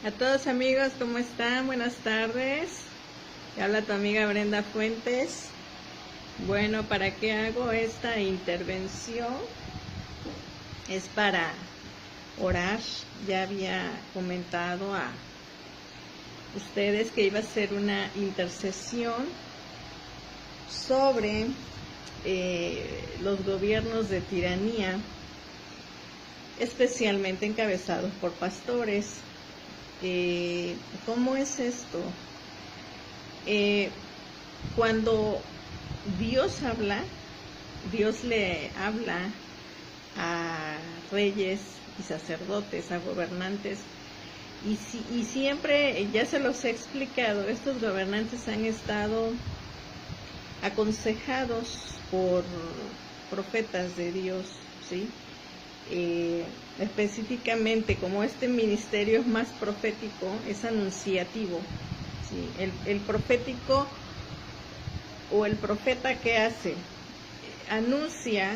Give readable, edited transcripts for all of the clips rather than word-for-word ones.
A todos amigos, ¿cómo están? Buenas tardes. Te habla tu amiga Brenda Fuentes. Bueno, ¿para qué hago esta intervención? Es para orar. Ya había comentado a ustedes que iba a ser una intercesión sobre los gobiernos de tiranía, especialmente encabezados por pastores. ¿Cómo es esto? Cuando Dios habla, Dios le habla a reyes y sacerdotes, a gobernantes, y siempre, ya se los he explicado, estos gobernantes han estado aconsejados por profetas de Dios, ¿sí? Específicamente, como este ministerio es más profético, es anunciativo, ¿sí? El profético o el profeta, ¿qué hace? Anuncia,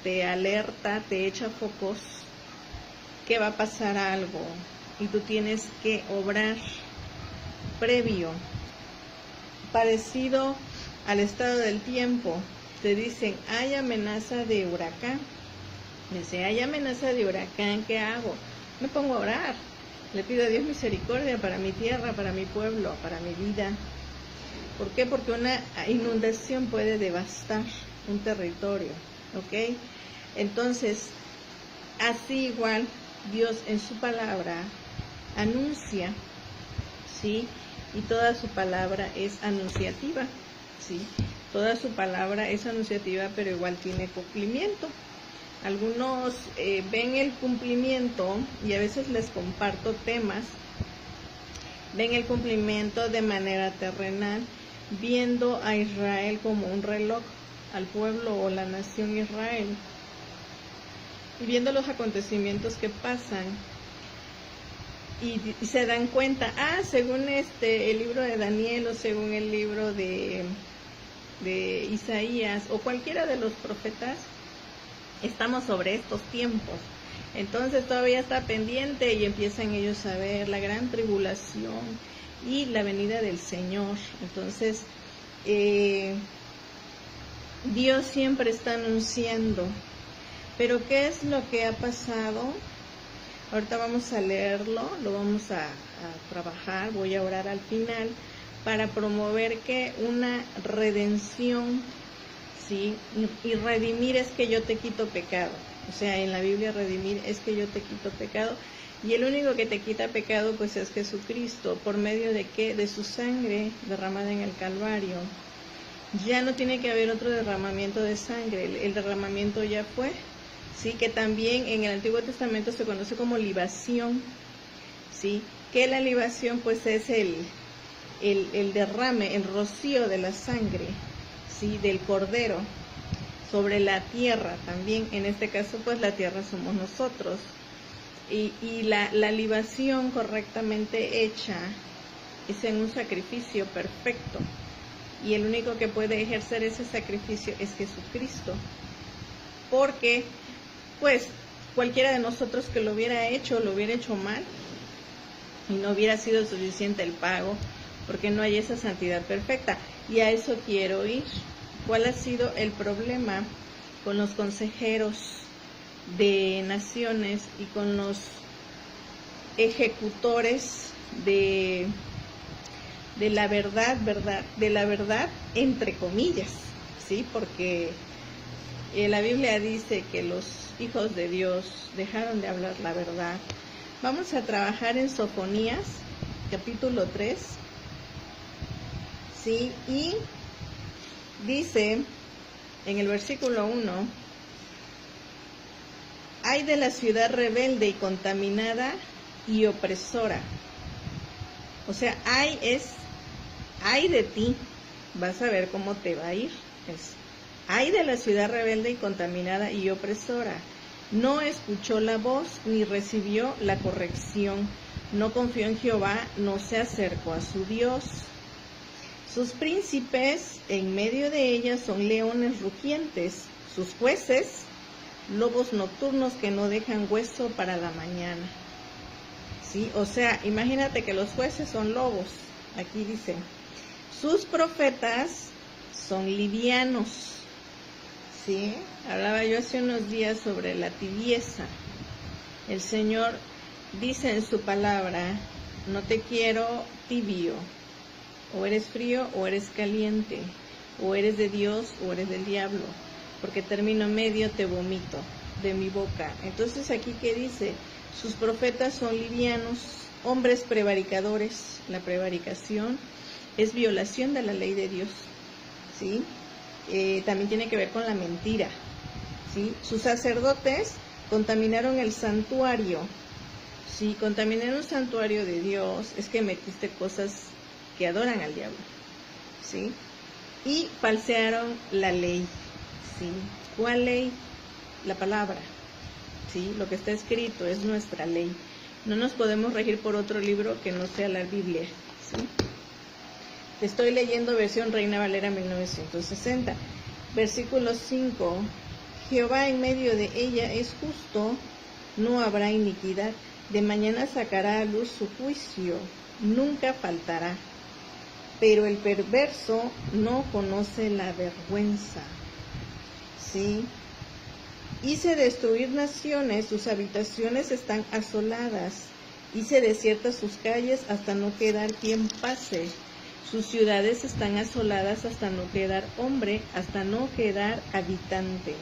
te alerta, te echa focos que va a pasar algo y tú tienes que obrar previo, parecido al estado del tiempo. Te dicen, hay amenaza de huracán. Dice, hay amenaza de huracán, ¿qué hago? Me pongo a orar, le pido a Dios misericordia para mi tierra, para mi pueblo, para mi vida. ¿Por qué? Porque una inundación puede devastar un territorio, ¿ok? Entonces, así igual, Dios en su palabra anuncia, ¿sí? Y toda su palabra es anunciativa, ¿sí? Toda su palabra es anunciativa, pero igual tiene cumplimiento. Algunos ven el cumplimiento, y a veces les comparto temas, ven el cumplimiento de manera terrenal, viendo a Israel como un reloj, al pueblo o la nación Israel, y viendo los acontecimientos que pasan, y se dan cuenta, según el libro de Daniel, o según el libro de Isaías, o cualquiera de los profetas, estamos sobre estos tiempos. Entonces todavía está pendiente y empiezan ellos a ver la gran tribulación y la venida del Señor. Entonces Dios siempre está anunciando. Pero ¿qué es lo que ha pasado? Ahorita vamos a leerlo, lo vamos a trabajar, voy a orar al final para promover que una redención, ¿sí? Y redimir es que yo te quito pecado. O sea, en la Biblia redimir es que yo te quito pecado. Y el único que te quita pecado pues es Jesucristo. ¿Por medio de qué? De su sangre derramada en el Calvario. Ya no tiene que haber otro derramamiento de sangre. El derramamiento ya fue, ¿sí? Que también en el Antiguo Testamento se conoce como libación, ¿sí? Que la libación pues es el derrame, el rocío de la sangre, ¿sí? Del cordero sobre la tierra. También en este caso pues la tierra somos nosotros, y la libación correctamente hecha es en un sacrificio perfecto, y el único que puede ejercer ese sacrificio es Jesucristo, porque pues cualquiera de nosotros que lo hubiera hecho mal y no hubiera sido suficiente el pago, porque no hay esa santidad perfecta. Y a eso quiero ir. ¿Cuál ha sido el problema con los consejeros de naciones y con los ejecutores de la verdad, de la verdad entre comillas, ¿sí? Porque la Biblia dice que los hijos de Dios dejaron de hablar la verdad. Vamos a trabajar en Sofonías, capítulo 3, ¿sí? Y dice en el versículo 1, ay de la ciudad rebelde y contaminada y opresora. O sea, ay de ti, vas a ver cómo te va a ir. Ay de la ciudad rebelde y contaminada y opresora. No escuchó la voz ni recibió la corrección. No confió en Jehová, no se acercó a su Dios. Sus príncipes en medio de ella son leones rugientes, sus jueces lobos nocturnos que no dejan hueso para la mañana. ¿sí? O sea, imagínate que los jueces son lobos. Aquí dice, sus profetas son livianos, ¿sí? Hablaba yo hace unos días sobre la tibieza. El Señor dice en su palabra, no te quiero tibio, o eres frío o eres caliente, o eres de Dios o eres del diablo, porque término medio te vomito de mi boca. Entonces aquí que dice, sus profetas son livianos, hombres prevaricadores. La prevaricación es violación de la ley de Dios, ¿sí? También tiene que ver con la mentira, ¿sí? Sus sacerdotes contaminaron el santuario. Si contaminar un santuario de Dios, es que metiste cosas que adoran al diablo, ¿sí? Y falsearon la ley, ¿sí? ¿Cuál ley? La palabra, ¿sí? Lo que está escrito es nuestra ley. No nos podemos regir por otro libro que no sea la Biblia, ¿sí? Estoy leyendo versión Reina Valera 1960. Versículo 5. Jehová en medio de ella es justo, no habrá iniquidad. De mañana sacará a luz su juicio, nunca faltará. Pero el perverso no conoce la vergüenza, ¿sí? Hice destruir naciones, sus habitaciones están asoladas. Hice desiertas sus calles hasta no quedar quien pase. Sus ciudades están asoladas hasta no quedar hombre, hasta no quedar habitante.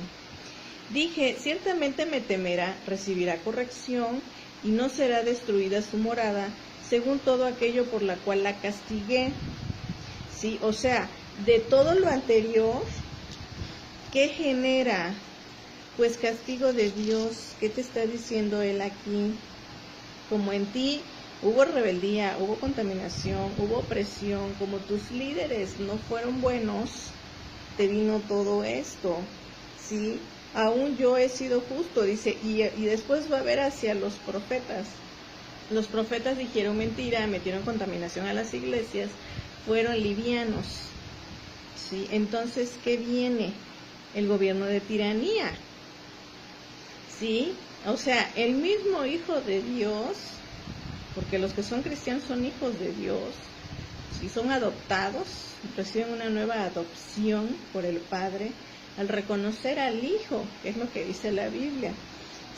Dije, ciertamente me temerá, recibirá corrección, y no será destruida su morada, según todo aquello por la cual la castigué. Sí, o sea, de todo lo anterior, ¿qué genera? Pues castigo de Dios. ¿Qué te está diciendo él aquí? Como en ti hubo rebeldía, hubo contaminación, hubo opresión, como tus líderes no fueron buenos, te vino todo esto, ¿sí? Aún yo he sido justo, dice, y después va a haber hacia los profetas. Los profetas dijeron mentira, metieron contaminación a las iglesias, fueron livianos, ¿sí? Entonces, ¿qué viene? El gobierno de tiranía, ¿sí? O sea, el mismo Hijo de Dios, porque los que son cristianos son hijos de Dios, ¿sí? Son adoptados, reciben una nueva adopción por el Padre, al reconocer al Hijo, que es lo que dice la Biblia,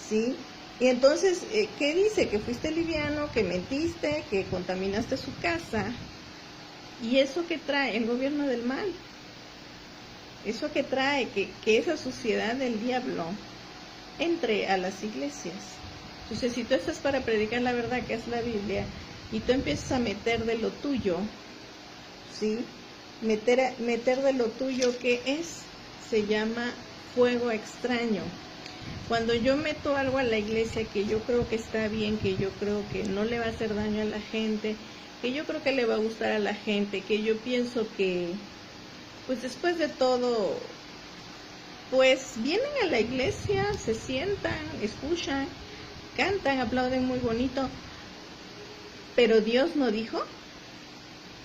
¿sí? Y entonces, ¿qué dice? Que fuiste liviano, que mentiste, que contaminaste su casa. ¿Y eso qué trae? El gobierno del mal. Eso que trae, que esa suciedad del diablo entre a las iglesias. Entonces, si tú estás para predicar la verdad, que es la Biblia, y tú empiezas a meter de lo tuyo, ¿sí? Meter de lo tuyo, ¿qué es? Se llama fuego extraño. Cuando yo meto algo a la iglesia que yo creo que está bien, que yo creo que no le va a hacer daño a la gente, que yo creo que le va a gustar a la gente, que yo pienso que, pues después de todo, pues vienen a la iglesia, se sientan, escuchan, cantan, aplauden muy bonito, pero Dios no dijo.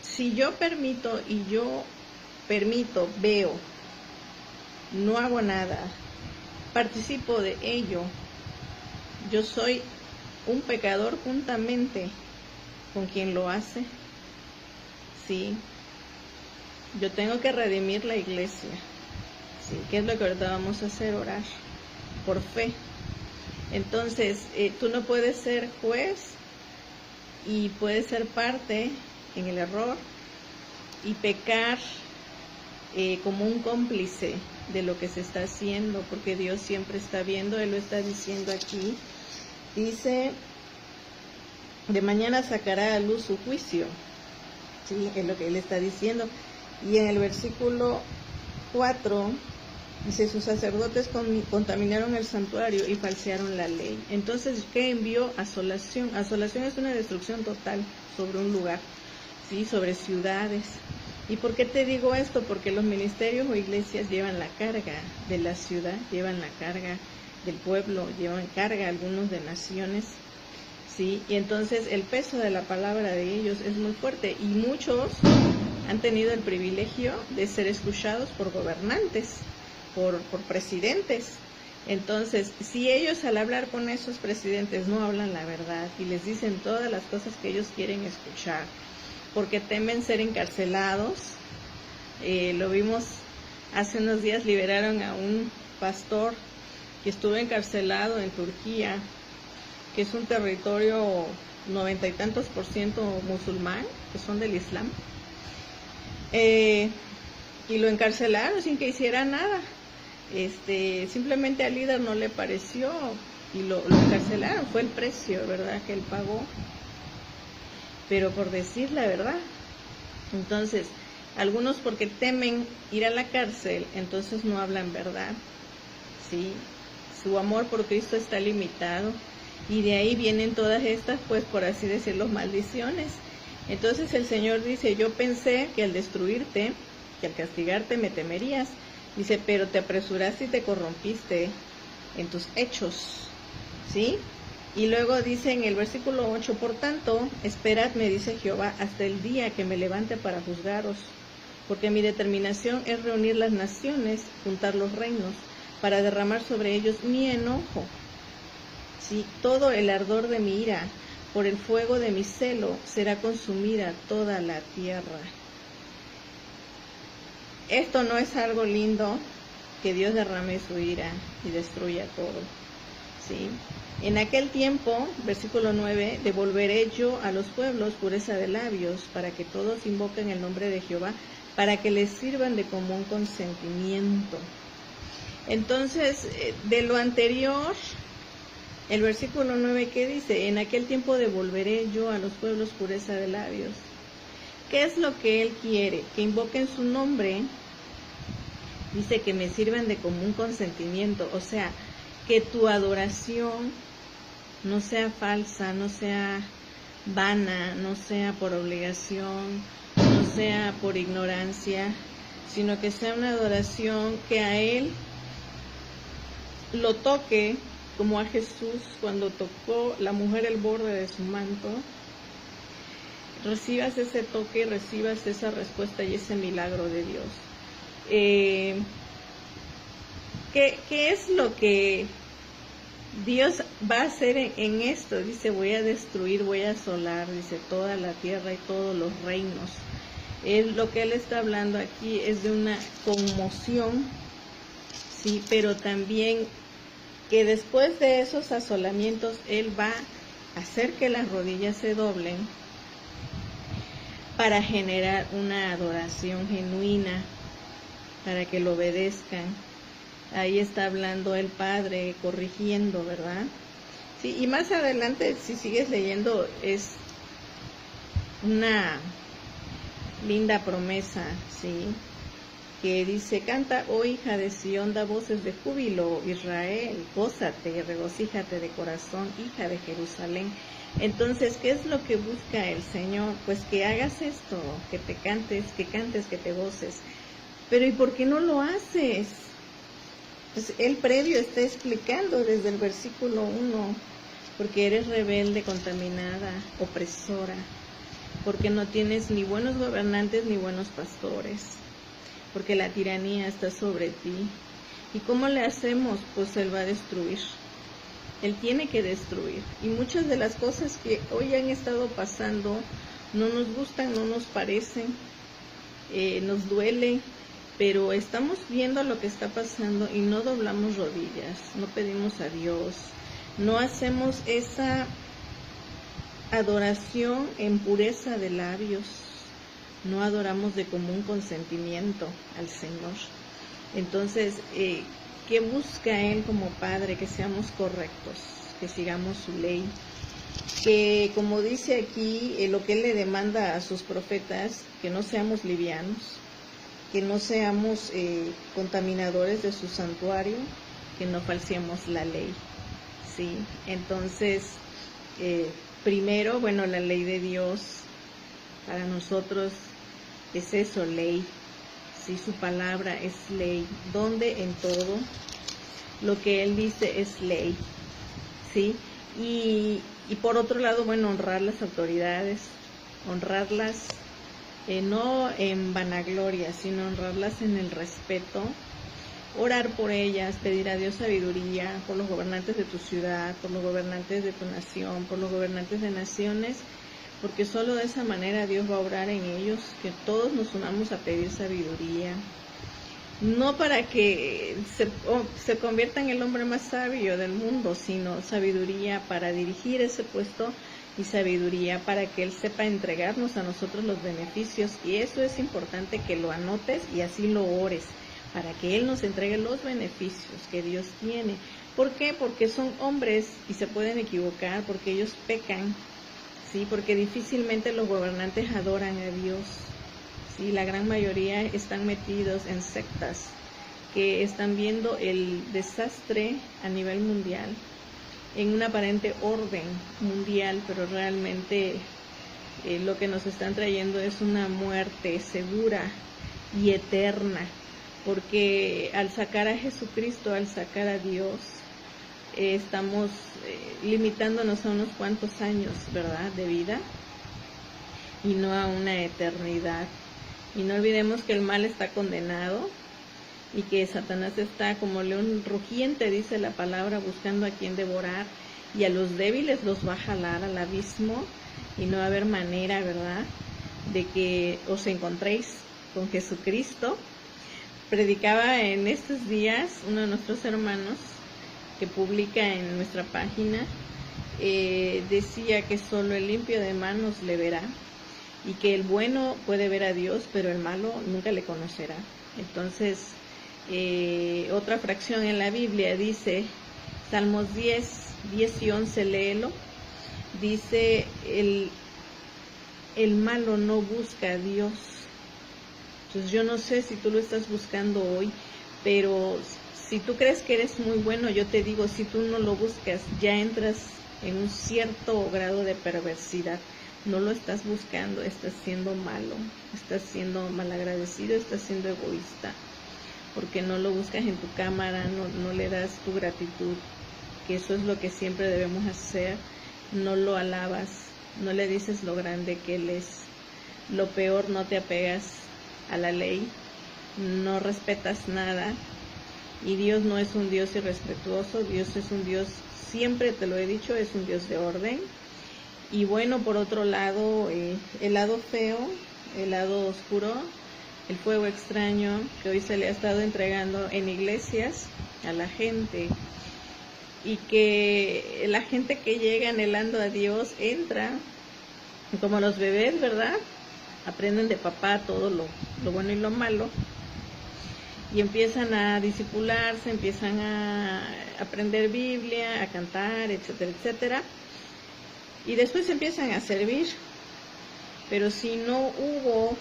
Si yo permito veo, no hago nada, participo de ello, yo soy un pecador juntamente con quien lo hace, ¿sí? Yo tengo que redimir la iglesia, ¿sí? ¿Qué es lo que ahorita vamos a hacer? Orar por fe. Entonces, tú no puedes ser juez y puedes ser parte en el error y pecar como un cómplice de lo que se está haciendo, porque Dios siempre está viendo. Él lo está diciendo aquí. Dice, de mañana sacará a luz su juicio, ¿sí? Es lo que Él está diciendo. Y en el versículo 4 dice, sus sacerdotes contaminaron el santuario y falsearon la ley. Entonces, ¿qué envió? Asolación. Asolación es una destrucción total sobre un lugar, ¿sí? Sobre ciudades. ¿Y por qué te digo esto? Porque los ministerios o iglesias llevan la carga de la ciudad, llevan la carga del pueblo, llevan carga algunos de naciones, ¿sí? Y entonces el peso de la palabra de ellos es muy fuerte, y muchos han tenido el privilegio de ser escuchados por gobernantes, por presidentes, Entonces, si ellos al hablar con esos presidentes no hablan la verdad y les dicen todas las cosas que ellos quieren escuchar, porque temen ser encarcelados, lo vimos hace unos días, liberaron a un pastor que estuvo encarcelado en Turquía, que es un territorio 90 y tantos % musulmán, que son del Islam, y lo encarcelaron sin que hiciera nada. Simplemente al líder no le pareció y lo encarcelaron, fue el precio, ¿verdad?, que él pagó, pero por decir la verdad. Entonces, algunos porque temen ir a la cárcel, entonces no hablan verdad, ¿sí? Su amor por Cristo está limitado, y de ahí vienen todas estas, pues por así decirlo, maldiciones. Entonces el Señor dice: yo pensé que al destruirte, que al castigarte me temerías. Dice, pero te apresuraste y te corrompiste en tus hechos, ¿sí? Y luego dice en el versículo 8, por tanto, esperad, me dice Jehová, hasta el día que me levante para juzgaros, porque mi determinación es reunir las naciones, juntar los reinos, para derramar sobre ellos mi enojo, ¿sí? Todo el ardor de mi ira, por el fuego de mi celo, será consumida toda la tierra. Esto no es algo lindo, que Dios derrame su ira y destruya todo, ¿sí? En aquel tiempo, versículo 9, devolveré yo a los pueblos pureza de labios, para que todos invoquen el nombre de Jehová, para que les sirvan de común consentimiento. Entonces, de lo anterior, el versículo 9, ¿qué dice? En aquel tiempo devolveré yo a los pueblos pureza de labios. ¿Qué es lo que Él quiere? Que invoquen su nombre. Dice que me sirvan de común consentimiento, o sea, que tu adoración no sea falsa, no sea vana, no sea por obligación, no sea por ignorancia, sino que sea una adoración que a Él lo toque, como a Jesús cuando tocó la mujer el borde de su manto. Recibas ese toque, recibas esa respuesta y ese milagro de Dios. ¿Qué es lo que Dios va a hacer en esto? Dice, voy a destruir, voy a asolar, dice, toda la tierra y todos los reinos. Lo que Él está hablando aquí es de una conmoción, sí, pero también que después de esos asolamientos Él va a hacer que las rodillas se doblen para generar una adoración genuina, para que lo obedezcan. Ahí está hablando el Padre, corrigiendo, ¿verdad? Sí, y más adelante, si sigues leyendo, es una linda promesa, ¿sí? Que dice, canta, oh hija de Sión, da voces de júbilo, Israel, gózate y regocíjate de corazón, hija de Jerusalén. Entonces, ¿qué es lo que busca el Señor? Pues que hagas esto, que te cantes, que te goces. Pero ¿y por qué no lo haces? Pues el previo está explicando desde el versículo 1, porque eres rebelde, contaminada, opresora, porque no tienes ni buenos gobernantes ni buenos pastores, porque la tiranía está sobre ti. ¿Y cómo le hacemos? Pues Él va a destruir. Él tiene que destruir. Y muchas de las cosas que hoy han estado pasando no nos gustan, no nos parecen, nos duele, pero estamos viendo lo que está pasando y no doblamos rodillas, no pedimos a Dios, no hacemos esa adoración en pureza de labios, no adoramos de común consentimiento al Señor. Entonces, ¿qué busca Él como Padre? Que seamos correctos, que sigamos su ley, que como dice aquí, lo que Él le demanda a sus profetas, que no seamos livianos, que no seamos contaminadores de su santuario, que no falseemos la ley, ¿sí? Entonces, primero, bueno, la ley de Dios para nosotros es eso, ley, ¿sí? Su palabra es ley, donde en todo lo que Él dice es ley, ¿sí? Y por otro lado, bueno, honrar las autoridades, honrarlas, no en vanagloria, sino honrarlas en el respeto, orar por ellas, pedir a Dios sabiduría, por los gobernantes de tu ciudad, por los gobernantes de tu nación, por los gobernantes de naciones, porque solo de esa manera Dios va a obrar en ellos, que todos nos unamos a pedir sabiduría, no para que se convierta en el hombre más sabio del mundo, sino sabiduría para dirigir ese puesto y sabiduría para que Él sepa entregarnos a nosotros los beneficios, y eso es importante que lo anotes y así lo ores, para que Él nos entregue los beneficios que Dios tiene. ¿Por qué? Porque son hombres y se pueden equivocar, porque ellos pecan, ¿sí? Porque difícilmente los gobernantes adoran a Dios. Sí, la gran mayoría están metidos en sectas que están viendo el desastre a nivel mundial en un aparente orden mundial, pero realmente lo que nos están trayendo es una muerte segura y eterna, porque al sacar a Jesucristo, al sacar a Dios, estamos limitándonos a unos cuantos años, ¿verdad?, de vida, y no a una eternidad. Y no olvidemos que el mal está condenado y que Satanás está como león rugiente, dice la palabra, buscando a quien devorar, y a los débiles los va a jalar al abismo, y no va a haber manera, ¿verdad?, de que os encontréis con Jesucristo. Predicaba en estos días uno de nuestros hermanos que publica en nuestra página, decía que solo el limpio de manos le verá, y que el bueno puede ver a Dios, pero el malo nunca le conocerá. Entonces, otra fracción en la Biblia dice, Salmos 10 y 11, léelo, dice, el malo no busca a Dios. Entonces yo no sé si tú lo estás buscando hoy, pero si tú crees que eres muy bueno, yo te digo, si tú no lo buscas, ya entras en un cierto grado de perversidad. No lo estás buscando, estás siendo malo, estás siendo malagradecido, estás siendo egoísta, porque no lo buscas en tu cámara, no le das tu gratitud, que eso es lo que siempre debemos hacer. No lo alabas, no le dices lo grande que Él es. Lo peor, no te apegas a la ley, no respetas nada, y Dios no es un Dios irrespetuoso. Dios es un Dios, siempre te lo he dicho, es un Dios de orden. Y bueno, por otro lado, el lado feo, el lado oscuro, el fuego extraño que hoy se le ha estado entregando en iglesias a la gente, y que la gente que llega anhelando a Dios entra como los bebés, ¿verdad? Aprenden de papá todo lo bueno y lo malo, y empiezan a discipularse, empiezan a aprender Biblia, a cantar, etcétera, etcétera. Y después empiezan a servir, pero si no hubo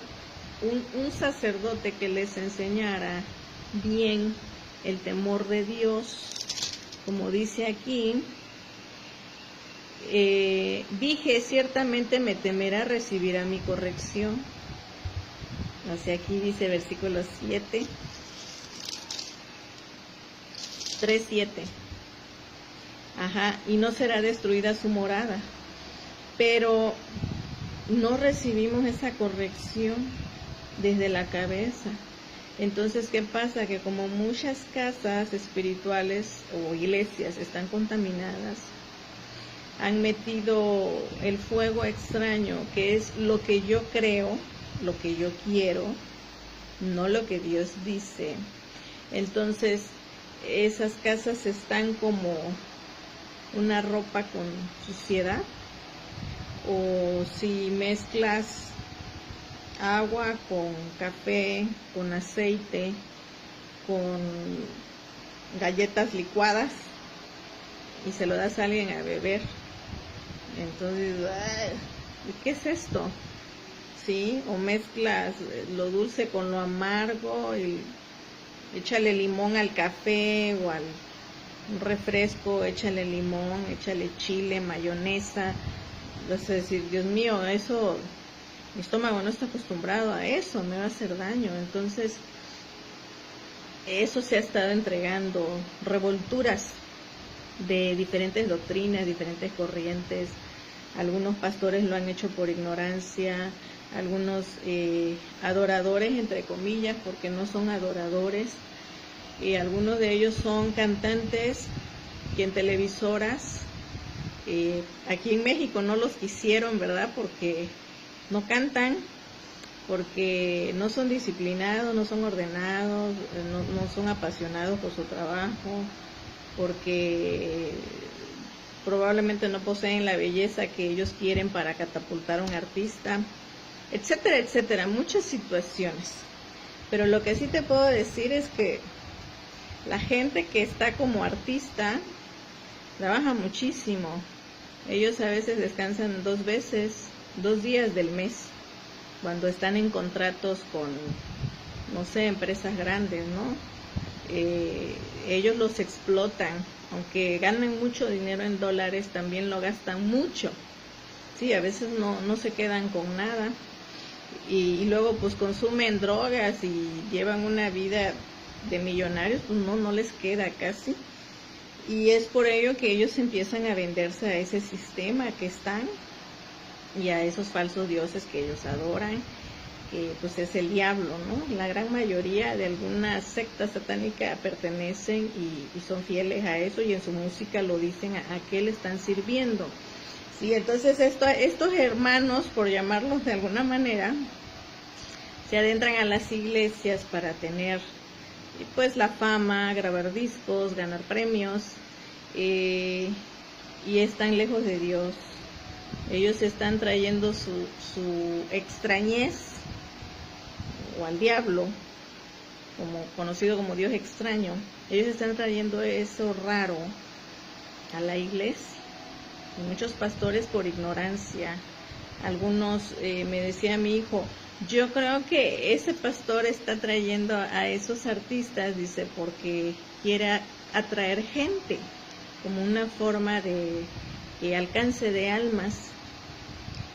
un sacerdote que les enseñara bien el temor de Dios, como dice aquí, dije, ciertamente me temerá, recibirá mi corrección. Hacia aquí dice versículo 7, 3:7. Ajá, y no será destruida su morada. Pero no recibimos esa corrección desde la cabeza. Entonces, ¿qué pasa? Que como muchas casas espirituales o iglesias están contaminadas, han metido el fuego extraño, que es lo que yo creo, lo que yo quiero, no lo que Dios dice. Entonces, esas casas están como una ropa con suciedad. O si mezclas agua con café, con aceite, con galletas licuadas y se lo das a alguien a beber, entonces, ¿qué es esto? ¿Sí? O mezclas lo dulce con lo amargo y échale limón al café o al refresco, échale limón, échale chile, mayonesa. Vas a decir, Dios mío, eso, mi estómago no está acostumbrado a eso, me va a hacer daño. Entonces, eso se ha estado entregando, revolturas de diferentes doctrinas, diferentes corrientes. Algunos pastores lo han hecho por ignorancia, algunos adoradores, entre comillas, porque no son adoradores, y algunos de ellos son cantantes que en televisoras, aquí en México no los quisieron, ¿verdad? Porque no cantan, porque no son disciplinados, no son ordenados, no son apasionados por su trabajo, porque probablemente no poseen la belleza que ellos quieren para catapultar a un artista, etcétera, etcétera, muchas situaciones. Pero lo que sí te puedo decir es que la gente que está como artista trabaja muchísimo. Ellos a veces descansan 2 veces, 2 días del mes, cuando están en contratos con, no sé, empresas grandes, ¿no? Ellos los explotan, aunque ganen mucho dinero en dólares, también lo gastan mucho. Sí, a veces no se quedan con nada. Y luego pues consumen drogas y llevan una vida de millonarios, pues no les queda casi. Y es por ello que ellos empiezan a venderse a ese sistema que están y a esos falsos dioses que ellos adoran, que pues es el diablo, ¿no? La gran mayoría de alguna secta satánica pertenecen y son fieles a eso, y en su música lo dicen a qué le están sirviendo. Sí, entonces estos hermanos, por llamarlos de alguna manera, se adentran a las iglesias para tener pues la fama, grabar discos, ganar premios, y están lejos de Dios. Ellos están trayendo su extrañez, o al diablo, como conocido como Dios extraño. Ellos están trayendo eso raro a la iglesia. Y muchos pastores por ignorancia. Algunos, me decía mi hijo, yo creo que ese pastor está trayendo a esos artistas, dice, porque quiere atraer gente, como una forma de alcance de almas.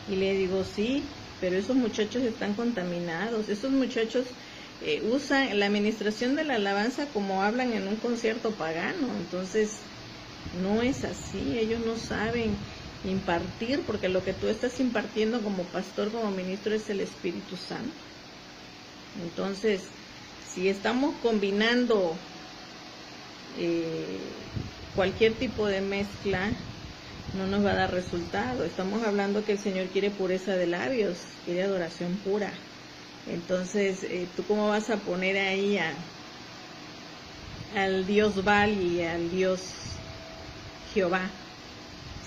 Y le digo, sí, pero esos muchachos están contaminados. Esos muchachos usan la administración de la alabanza como hablan en un concierto pagano. Entonces no es así. Ellos no saben impartir, porque lo que tú estás impartiendo como pastor, como ministro, es el Espíritu Santo. Entonces, si estamos combinando cualquier tipo de mezcla, no nos va a dar resultado. Estamos hablando que el Señor quiere pureza de labios, quiere adoración pura. Entonces, ¿tú cómo vas a poner ahí al Dios Baal y al Dios Jehová?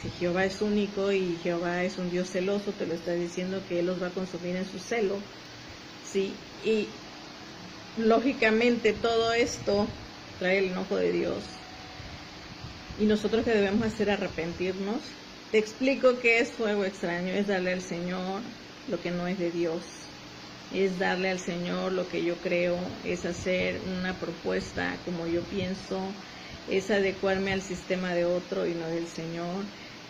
Si Jehová es único y Jehová es un Dios celoso, te lo está diciendo que Él los va a consumir en su celo, ¿sí? Y lógicamente todo esto trae el enojo de Dios. Y nosotros, ¿qué debemos hacer? Arrepentirnos. Te explico qué es fuego extraño. Es darle al Señor lo que no es de Dios. Es darle al Señor lo que yo creo. Es hacer una propuesta como yo pienso. Es adecuarme al sistema de otro y no del Señor.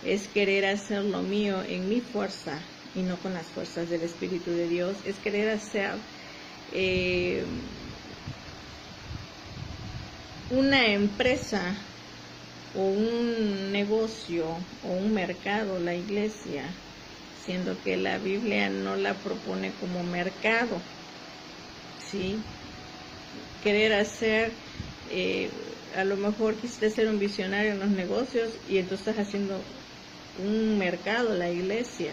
Es querer hacer lo mío en mi fuerza y no con las fuerzas del Espíritu de Dios. Es querer hacer una empresa o un negocio o un mercado, la iglesia, siendo que la Biblia no la propone como mercado, ¿sí? Querer hacer, a lo mejor quisiste ser un visionario en los negocios y entonces estás haciendo un mercado, la iglesia,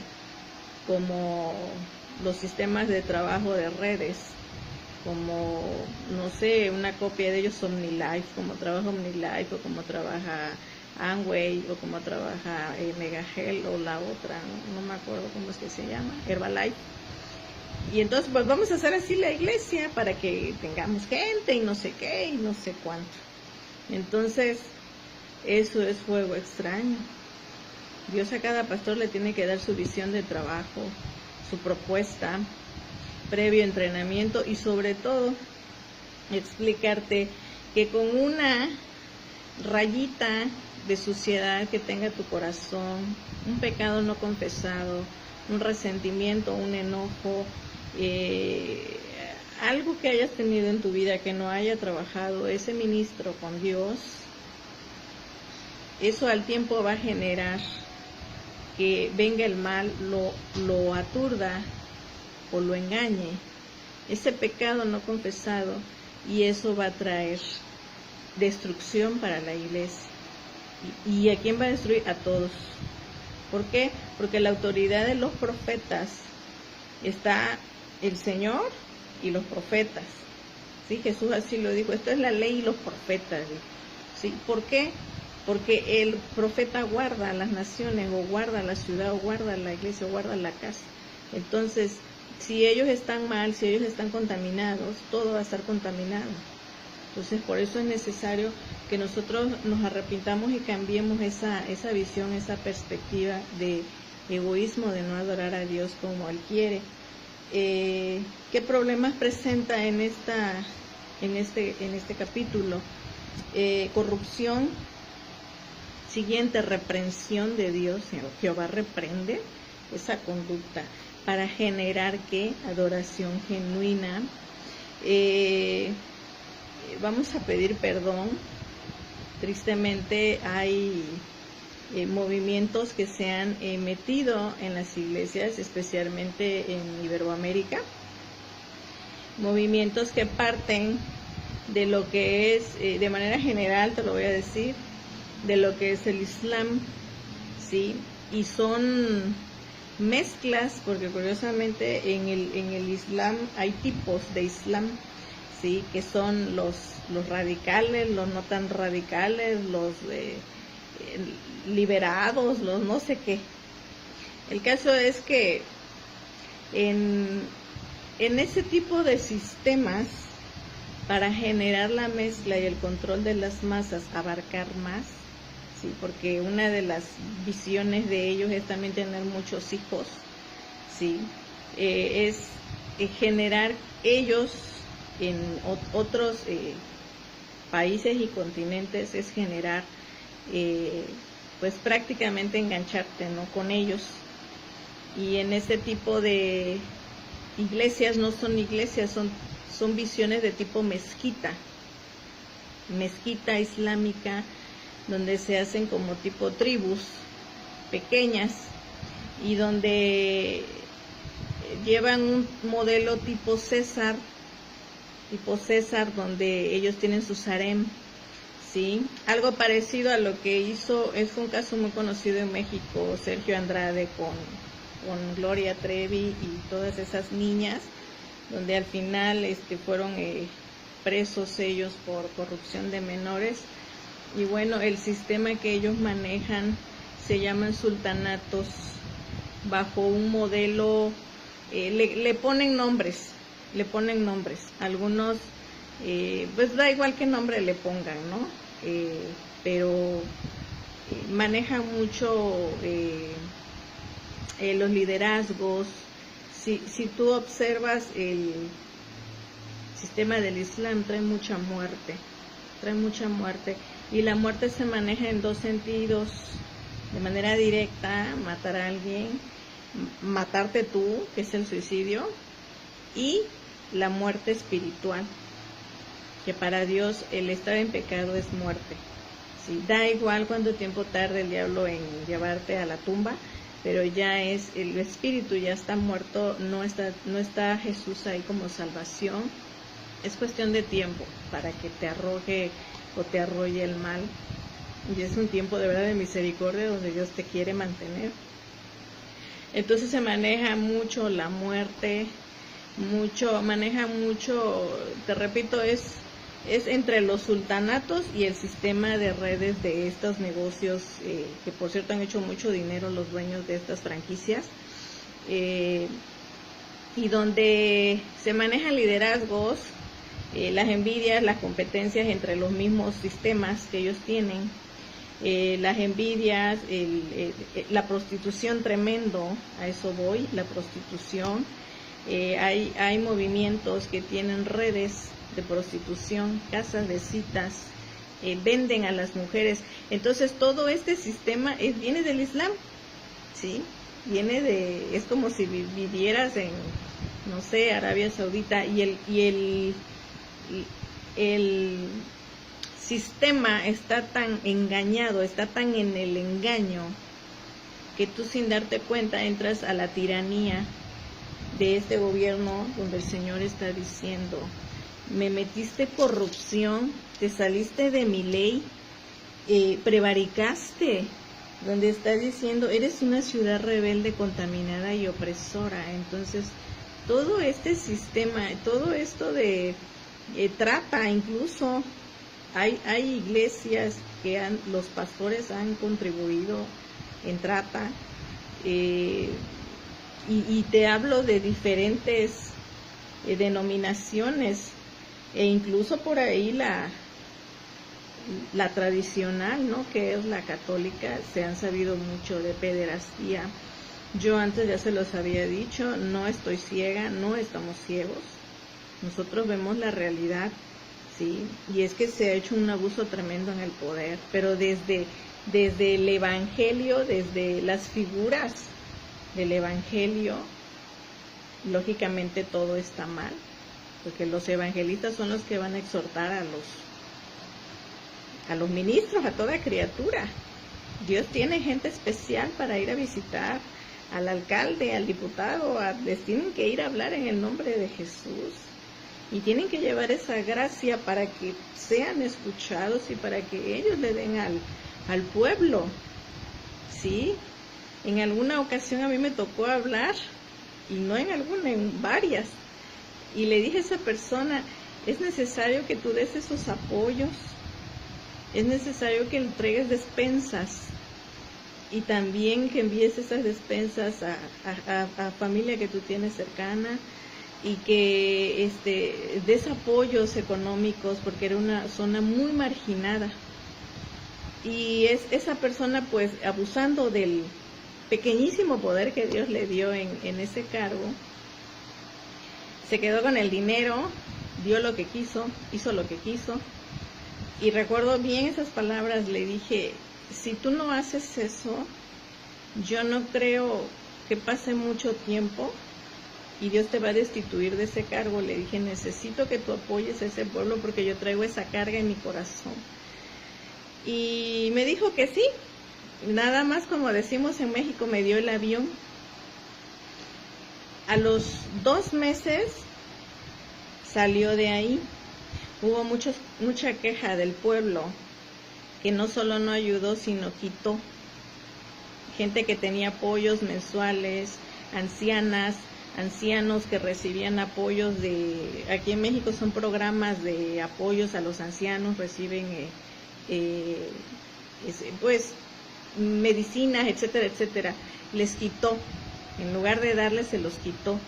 como los sistemas de trabajo de redes, como, no sé, una copia de ellos, OmniLife, como trabaja OmniLife, o como trabaja Amway, o como trabaja Megahel, o la otra, no me acuerdo cómo es que se llama, Herbalife. Y entonces pues vamos a hacer así la iglesia para que tengamos gente y no sé qué y no sé cuánto. Entonces eso es fuego extraño. Dios a cada pastor le tiene que dar su visión de trabajo, su propuesta, previo entrenamiento, y sobre todo explicarte que con una rayita de suciedad que tenga tu corazón, un pecado no confesado, un resentimiento, un enojo, algo que hayas tenido en tu vida que no haya trabajado ese ministro con Dios, eso al tiempo va a generar que venga el mal, lo aturda o lo engañe, ese pecado no confesado, y eso va a traer destrucción para la iglesia. ¿Y a quién va a destruir? A todos. ¿Por qué? Porque la autoridad de los profetas está el Señor y los profetas. ¿Sí? Jesús así lo dijo, esto es la ley y los profetas. ¿Sí? ¿Por qué? Porque el profeta guarda a las naciones, o guarda la ciudad, o guarda la iglesia, o guarda la casa. Entonces, si ellos están mal, si ellos están contaminados, todo va a estar contaminado. Entonces, por eso es necesario que nosotros nos arrepintamos y cambiemos esa visión, esa perspectiva de egoísmo, de no adorar a Dios como Él quiere. ¿Qué problemas presenta en este capítulo? Corrupción. Siguiente, reprensión de Dios. Jehová reprende esa conducta para generar ¿qué? Adoración genuina. Vamos a pedir perdón. Tristemente hay movimientos que se han metido en las iglesias, especialmente en Iberoamérica. Movimientos que parten de lo que es, de manera general, te lo voy a decir, de lo que es el Islam, ¿sí? Y son mezclas, porque curiosamente en el Islam hay tipos de Islam, ¿sí? Que son los radicales, los no tan radicales, los liberados, los no sé qué. El caso es que en ese tipo de sistemas, para generar la mezcla y el control de las masas, abarcar más, sí, porque una de las visiones de ellos es también tener muchos hijos, sí, es generar ellos en otros países y continentes, es generar pues prácticamente engancharte, ¿no?, con ellos. Y en ese tipo de iglesias no son iglesias, son visiones de tipo mezquita islámica, donde se hacen como tipo tribus pequeñas y donde llevan un modelo tipo César, donde ellos tienen su harem, ¿sí? Algo parecido a lo que hizo, es un caso muy conocido en México, Sergio Andrade con Gloria Trevi y todas esas niñas, donde al final fueron presos ellos por corrupción de menores. Y bueno, el sistema que ellos manejan se llaman sultanatos, bajo un modelo, le ponen nombres, algunos, pues da igual qué nombre le pongan, ¿no? Pero manejan mucho los liderazgos. Si tú observas el sistema del Islam, trae mucha muerte, y la muerte se maneja en dos sentidos: de manera directa, matar a alguien, matarte tú, que es el suicidio, y la muerte espiritual, que para Dios el estar en pecado es muerte, ¿sí? Da igual cuánto tiempo tarde el diablo en llevarte a la tumba, pero ya es el espíritu, ya está muerto, no está Jesús ahí como salvación. Es cuestión de tiempo para que te arroje o te arrolle el mal, y es un tiempo de verdad de misericordia donde Dios te quiere mantener. Entonces se maneja mucho la muerte, maneja mucho, te repito, es entre los sultanatos y el sistema de redes de estos negocios, que por cierto han hecho mucho dinero los dueños de estas franquicias, y donde se manejan liderazgos, las envidias, las competencias entre los mismos sistemas que ellos tienen, las envidias, la prostitución, tremendo, a eso voy, la prostitución. Hay movimientos que tienen redes de prostitución, casas de citas, venden a las mujeres. Entonces todo este sistema viene del Islam, ¿sí? Es como si vivieras en, no sé, Arabia Saudita, y el sistema está tan engañado, está tan en el engaño, que tú sin darte cuenta entras a la tiranía de este gobierno, donde el Señor está diciendo: me metiste corrupción, te saliste de mi ley, prevaricaste, donde está diciendo, eres una ciudad rebelde, contaminada y opresora. Entonces, todo este sistema, todo esto de trata, incluso hay iglesias que los pastores han contribuido en trata, y te hablo de diferentes denominaciones, e incluso por ahí la tradicional, ¿no?, que es la católica, se han sabido mucho de pederastía. Yo antes ya se los había dicho, no estoy ciega, no estamos ciegos, nosotros vemos la realidad, ¿sí? Y es que se ha hecho un abuso tremendo en el poder, pero desde el evangelio, desde las figuras del evangelio, lógicamente todo está mal, porque los evangelistas son los que van a exhortar a los ministros, a toda criatura. Dios tiene gente especial para ir a visitar al alcalde, al diputado, les tienen que ir a hablar en el nombre de Jesús, y tienen que llevar esa gracia para que sean escuchados y para que ellos le den al pueblo, ¿sí? En alguna ocasión a mí me tocó hablar, y no en alguna, en varias, y le dije a esa persona, es necesario que tú des esos apoyos, es necesario que entregues despensas, y también que envíes esas despensas a familia que tú tienes cercana, y que des apoyos económicos, porque era una zona muy marginada. Y esa persona, pues, abusando del pequeñísimo poder que Dios le dio en ese cargo, se quedó con el dinero, dio lo que quiso, hizo lo que quiso. Y recuerdo bien esas palabras, le dije, si tú no haces eso, yo no creo que pase mucho tiempo y Dios te va a destituir de ese cargo. Le dije, necesito que tú apoyes a ese pueblo porque yo traigo esa carga en mi corazón. Y me dijo que sí, nada más, como decimos en México, me dio el avión. A los 2 meses salió de ahí. Hubo mucha queja del pueblo, que no solo no ayudó, sino quitó. Gente que tenía apoyos mensuales, ancianas, ancianos que recibían apoyos aquí en México son programas de apoyos a los ancianos, reciben pues medicinas, etcétera, etcétera. Les quitó, en lugar de darles se los quitó.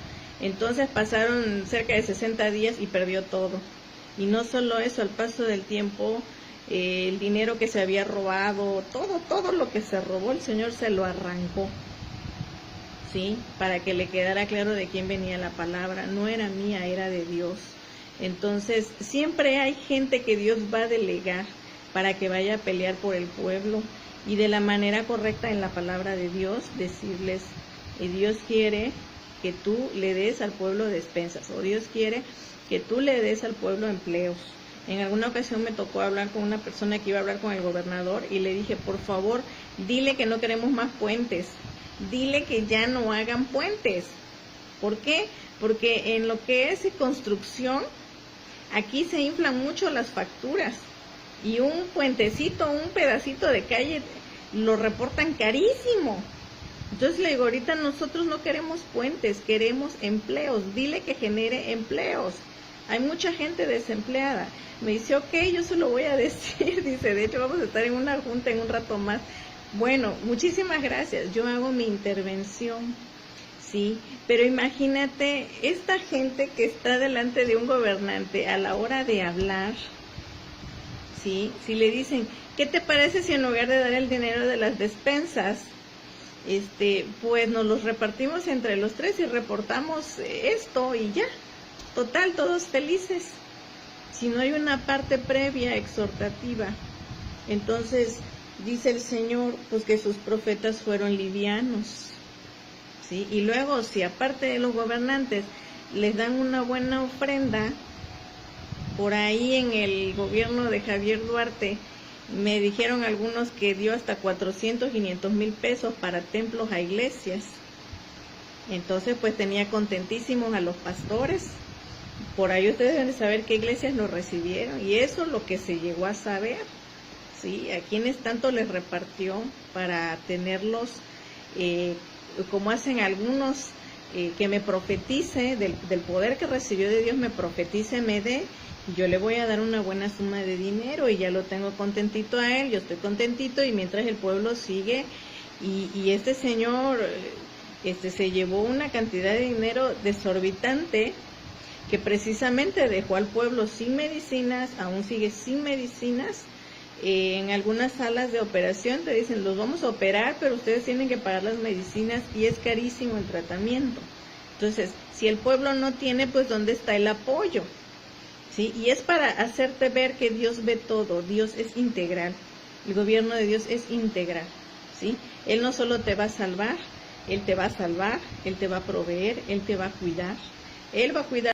Entonces pasaron cerca de 60 días y perdió todo. Y no solo eso, al paso del tiempo, el dinero que se había robado, todo lo que se robó, el Señor se lo arrancó, ¿sí? Para que le quedara claro de quién venía la palabra. No era mía, era de Dios. Entonces, siempre hay gente que Dios va a delegar para que vaya a pelear por el pueblo, y de la manera correcta en la palabra de Dios, decirles, Dios quiere que tú le des al pueblo despensas, o Dios quiere que tú le des al pueblo empleos. En alguna ocasión me tocó hablar con una persona que iba a hablar con el gobernador, y le dije, por favor, dile que no queremos más puentes, dile que ya no hagan puentes. ¿Por qué? Porque en lo que es construcción, aquí se inflan mucho las facturas, y un puentecito, un pedacito de calle, lo reportan carísimo. Entonces le digo, ahorita nosotros no queremos puentes, queremos empleos, dile que genere empleos. Hay mucha gente desempleada. Me dice, ok, yo se lo voy a decir. Dice, de hecho vamos a estar en una junta en un rato más. Bueno, muchísimas gracias, yo hago mi intervención, ¿sí? Pero imagínate, esta gente que está delante de un gobernante a la hora de hablar, ¿sí? Si le dicen, ¿qué te parece si en lugar de dar el dinero de las despensas, pues nos los repartimos entre los 3 y reportamos esto y ya? Total, todos felices. Si no hay una parte previa exhortativa. Entonces, dice el Señor, pues que sus profetas fueron livianos, ¿sí? Y luego, si aparte de los gobernantes les dan una buena ofrenda, por ahí en el gobierno de Javier Duarte, me dijeron algunos que dio hasta 400, 500 mil pesos para templos a iglesias. Entonces, pues tenía contentísimos a los pastores, por ahí ustedes deben de saber qué iglesias lo recibieron, y eso es lo que se llegó a saber, ¿sí? A quienes tanto les repartió para tenerlos, como hacen algunos, que me profetice del poder que recibió de Dios, me profetice, me dé, yo le voy a dar una buena suma de dinero y ya lo tengo contentito a él, yo estoy contentito, y mientras el pueblo sigue, y este señor se llevó una cantidad de dinero desorbitante, que precisamente dejó al pueblo sin medicinas, aún sigue sin medicinas. En algunas salas de operación te dicen, los vamos a operar, pero ustedes tienen que pagar las medicinas, y es carísimo el tratamiento. Entonces, si el pueblo no tiene, pues ¿dónde está el apoyo? ¿Sí? Y es para hacerte ver que Dios ve todo, Dios es integral, el gobierno de Dios es integral, ¿sí? Él no solo te va a salvar, Él te va a salvar, Él te va a proveer, Él te va a cuidar, Él va a cuidar